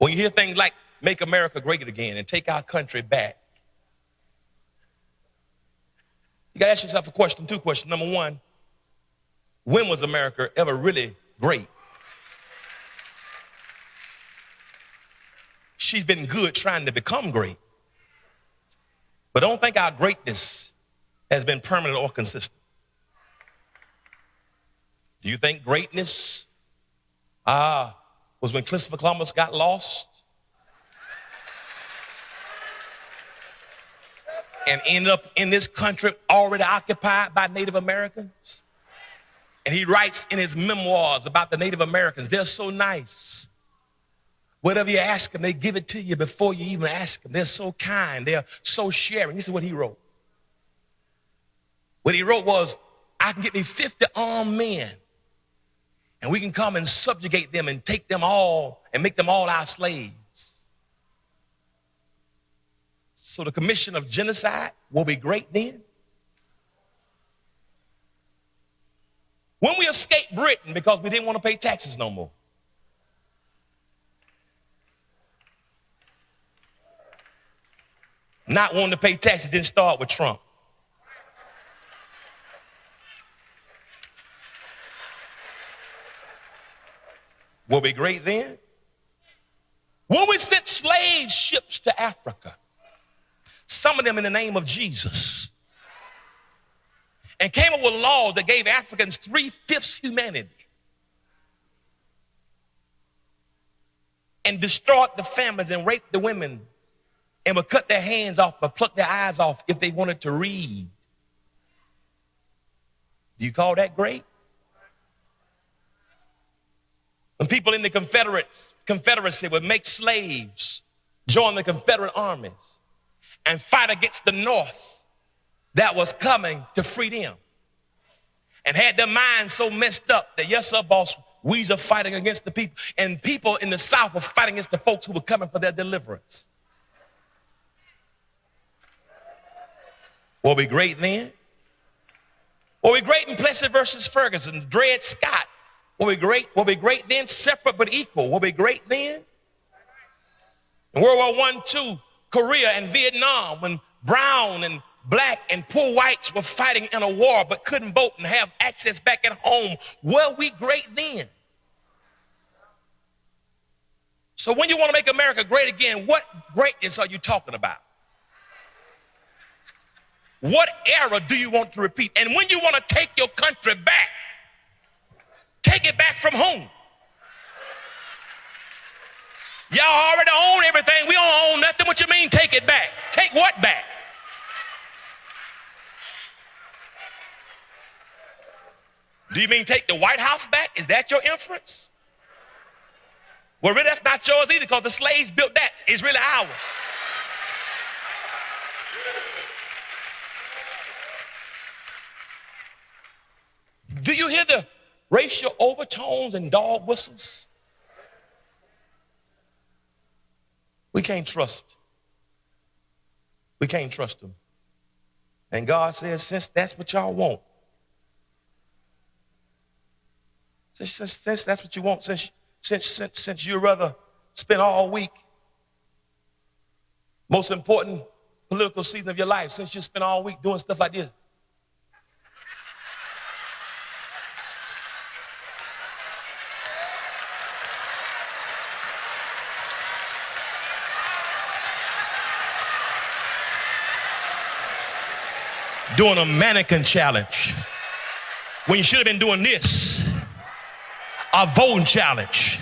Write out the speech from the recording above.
When you hear things like make America great again and take our country back, you got to ask yourself two questions. Number one, when was America ever really great? She's been good trying to become great. But don't think our greatness has been permanent or consistent. Do you think greatness was when Christopher Columbus got lost and ended up in this country already occupied by Native Americans? And he writes in his memoirs about the Native Americans, they're so nice. Whatever you ask them, they give it to you before you even ask them. They're so kind. They're so sharing. This is what he wrote. What he wrote was, I can get me 50 armed men, and we can come and subjugate them and take them all and make them all our slaves. So the commission of genocide will be great then. When we escaped Britain because we didn't want to pay taxes no more. Not wanting to pay taxes didn't start with Trump. Will be great then? When we sent slave ships to Africa, some of them in the name of Jesus, and came up with laws that gave Africans 3/5 humanity and destroyed the families and raped the women and would cut their hands off or pluck their eyes off if they wanted to read. Do you call that great? When people in the Confederacy would make slaves, join the Confederate armies, and fight against the North that was coming to free them, and had their minds so messed up that, yes, sir, boss, we's are fighting against the people, and people in the South were fighting against the folks who were coming for their deliverance. Will be great then? Will be great in Plessy versus Ferguson, Dred Scott? Will be great then? Separate but equal. Will be great then? In World War I, II, Korea and Vietnam, when brown and black and poor whites were fighting in a war but couldn't vote and have access back at home, were we great then? So when you want to make America great again, what greatness are you talking about? What era do you want to repeat? And when you want to take your country back, take it back from whom? Y'all already own everything. We don't own nothing. What you mean take it back? Take what back? Do you mean take the White House back? Is that your inference? Well, really, that's not yours either, because the slaves built that. It's really ours. Do you hear the racial overtones and dog whistles? We can't trust. We can't trust them. And God says, since that's what y'all want, since that's what you want, since you'd rather spend all week, most important political season of your life, since you spend all week doing stuff like this, doing a mannequin challenge when you should have been doing this, a voting challenge.